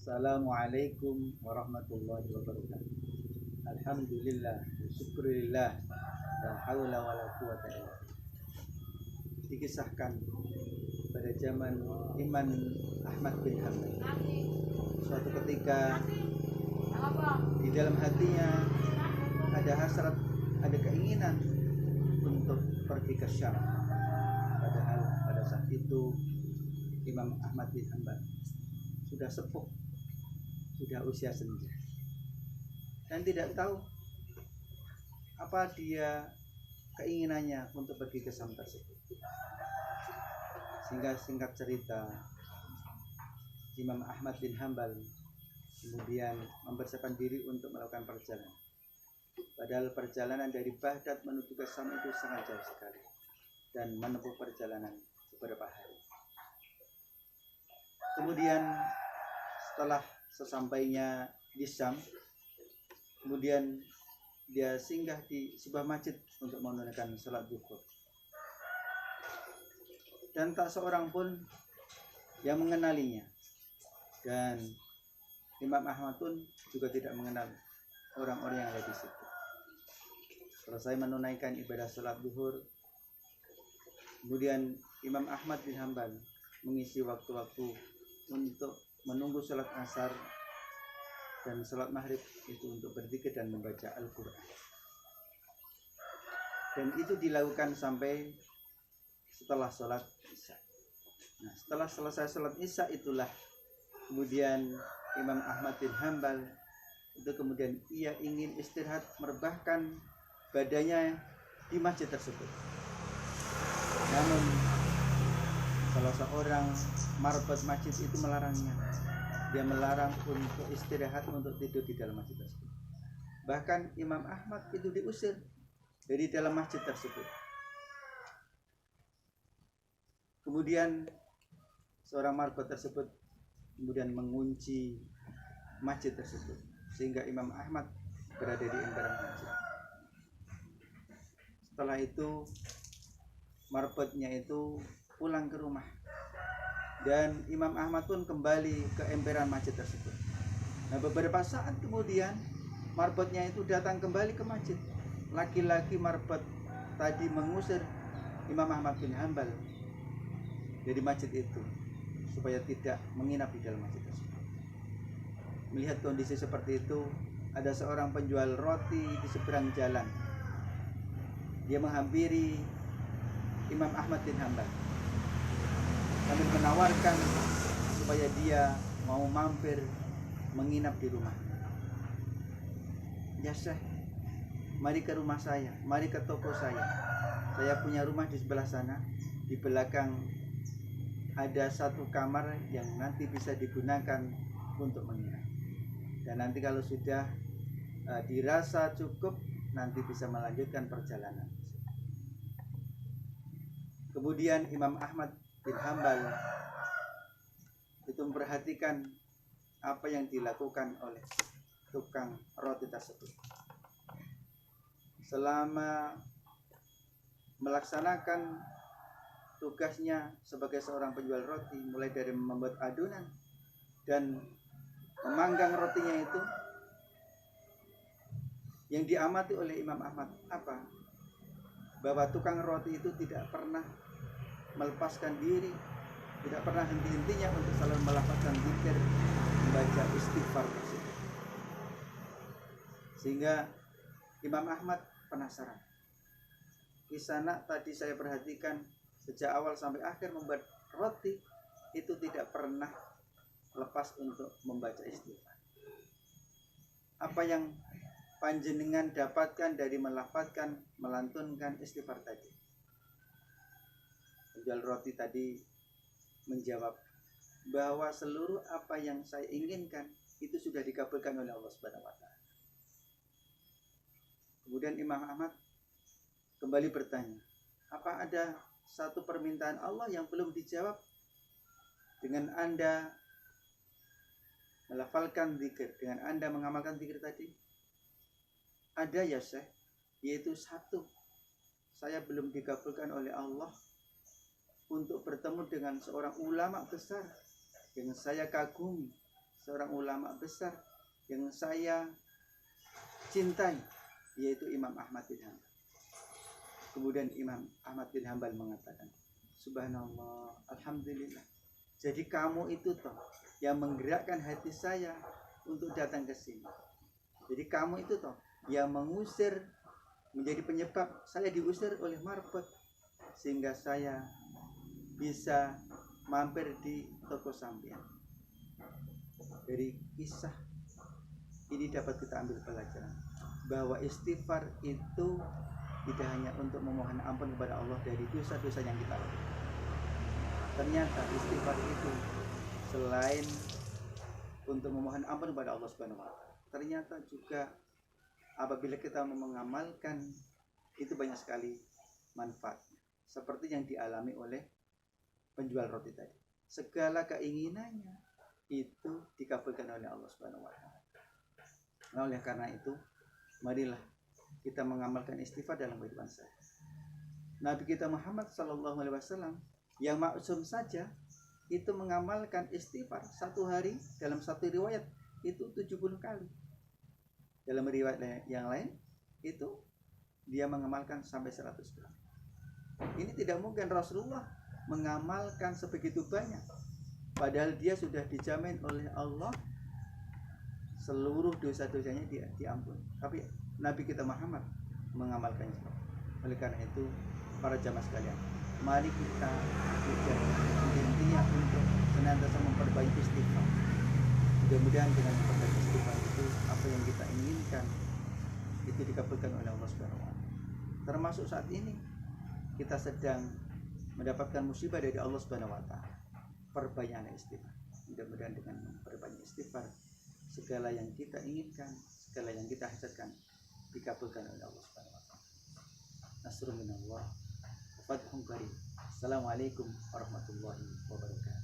Assalamualaikum warahmatullahi wabarakatuh. Alhamdulillah, syukurillah, la haula wala quwata illa billah. Dikisahkan pada zaman Imam Ahmad bin Hanbal, suatu ketika di dalam hatinya ada hasrat, ada keinginan untuk pergi ke Syam. Padahal pada saat itu Imam Ahmad bin Hanbal sudah sepuh, sudah usia senja, dan tidak tahu apa dia keinginannya untuk pergi ke Syam tersebut. Sehingga singkat cerita, Imam Ahmad bin Hanbal kemudian mempersiapkan diri untuk melakukan perjalanan. Padahal perjalanan dari Baghdad menuju ke Syam itu sangat jauh sekali dan menempuh perjalanan beberapa hari. Kemudian setelah sesampainya di Syam, kemudian dia singgah di sebuah masjid untuk menunaikan salat zuhur. Dan tak seorang pun yang mengenalinya. Dan Imam Ahmad pun juga tidak mengenal orang-orang yang ada di situ. Selesai menunaikan ibadah salat zuhur, kemudian Imam Ahmad bin Hanbal mengisi waktu-waktu untuk menunggu salat asar dan salat maghrib itu untuk berzikir dan membaca Al-Quran. Dan itu dilakukan sampai setelah salat Isya. Nah, setelah selesai salat Isya itulah kemudian Imam Ahmad bin Hanbal itu kemudian ia ingin istirahat, merebahkan badannya di masjid tersebut. Namun salah seorang marbot masjid itu melarangnya. Dia melarang untuk istirahat, untuk tidur di dalam masjid tersebut. Bahkan Imam Ahmad itu diusir dari dalam masjid tersebut. Kemudian seorang marbot tersebut kemudian mengunci masjid tersebut, sehingga Imam Ahmad berada di emperan masjid. Setelah itu marbotnya itu pulang ke rumah, dan Imam Ahmad pun kembali ke emperan masjid tersebut. Nah, beberapa saat kemudian marbotnya itu datang kembali ke masjid. Laki-laki marbot tadi mengusir Imam Ahmad bin Hanbal dari masjid itu supaya tidak menginap di dalam masjid tersebut. Melihat kondisi seperti itu, ada seorang penjual roti di seberang jalan. Dia menghampiri Imam Ahmad bin Hanbal sambil menawarkan supaya dia mau mampir menginap di rumah. Ya Syekh, mari ke rumah saya, mari ke toko saya. Saya punya rumah di sebelah sana. Di belakang ada satu kamar yang nanti bisa digunakan untuk menginap. Dan nanti kalau sudah dirasa cukup, nanti bisa melanjutkan perjalanan. Kemudian Imam Ahmad bin Hanbal itu memperhatikan apa yang dilakukan oleh tukang roti tersebut. Selama melaksanakan tugasnya sebagai seorang penjual roti, mulai dari membuat adonan dan memanggang rotinya itu, yang diamati oleh Imam Ahmad apa? Bahwa tukang roti itu tidak pernah melepaskan diri, tidak pernah henti-hentinya untuk selalu melafazkan zikir, membaca istighfar tersebut. Sehingga Imam Ahmad penasaran. Kisana tadi saya perhatikan sejak awal sampai akhir membuat roti itu tidak pernah lepas untuk membaca istighfar. Apa yang panjenengan dapatkan dari melafazkan, melantunkan istighfar tadi? Penjual roti tadi menjawab bahwa seluruh apa yang saya inginkan itu sudah dikabulkan oleh Allah Subhanahu wa taala. Kemudian Imam Ahmad kembali bertanya, apa ada satu permintaan Allah yang belum dijawab dengan Anda melafalkan zikir, dengan Anda mengamalkan zikir tadi? Ada ya Syekh, yaitu satu, saya belum dikabulkan oleh Allah untuk bertemu dengan seorang ulama besar yang saya kagumi, seorang ulama besar yang saya cintai, yaitu Imam Ahmad bin Hanbal. Kemudian Imam Ahmad bin Hanbal mengatakan, subhanallah, alhamdulillah. Jadi kamu itu toh yang menggerakkan hati saya untuk datang ke sini. Jadi kamu itu toh yang mengusir, menjadi penyebab saya diusir oleh marbot, sehingga saya bisa mampir di toko sampean. Dari kisah ini dapat kita ambil pelajaran bahwa istighfar itu tidak hanya untuk memohon ampun kepada Allah dari dosa-dosa yang kita lakukan. Ternyata istighfar itu selain untuk memohon ampun kepada Allah Subhanahu wa taala, ternyata juga apabila kita mengamalkan itu banyak sekali manfaat. Seperti yang dialami oleh penjual roti tadi. Segala keinginannya itu dikabulkan oleh Allah Subhanahu wa taala. Nah, oleh karena itu, marilah kita mengamalkan istighfar dalam kehidupan saya. Nabi kita Muhammad sallallahu alaihi wasallam yang maksum saja itu mengamalkan istighfar satu hari, dalam satu riwayat itu 70 kali. Dalam riwayat yang lain itu dia mengamalkan sampai 100 kali. Ini tidak mungkin Rasulullah mengamalkan sebegitu banyak, padahal dia sudah dijamin oleh Allah seluruh dosa-dosanya dia diampuni. Tapi Nabi kita Muhammad mengamalkannya. Oleh karena itu, para jamaah sekalian, mari kita intinya untuk senantiasa memperbaiki istighfar. Mudah-mudahan dengan memperbaiki istighfar itu, apa yang kita inginkan itu dikabulkan oleh Allah Subhanahu wa taala. Termasuk saat ini kita sedang mendapatkan musibah dari Allah Subhanahu wa taala. Perbanyaklah istighfar. Mudah-mudahan dengan memperbanyak istighfar, segala yang kita inginkan, segala yang kita hasratkan dikabulkan oleh Allah Subhanahu wa taala. Nasrun minallah wa fathun qarib. Assalamualaikum warahmatullahi wabarakatuh.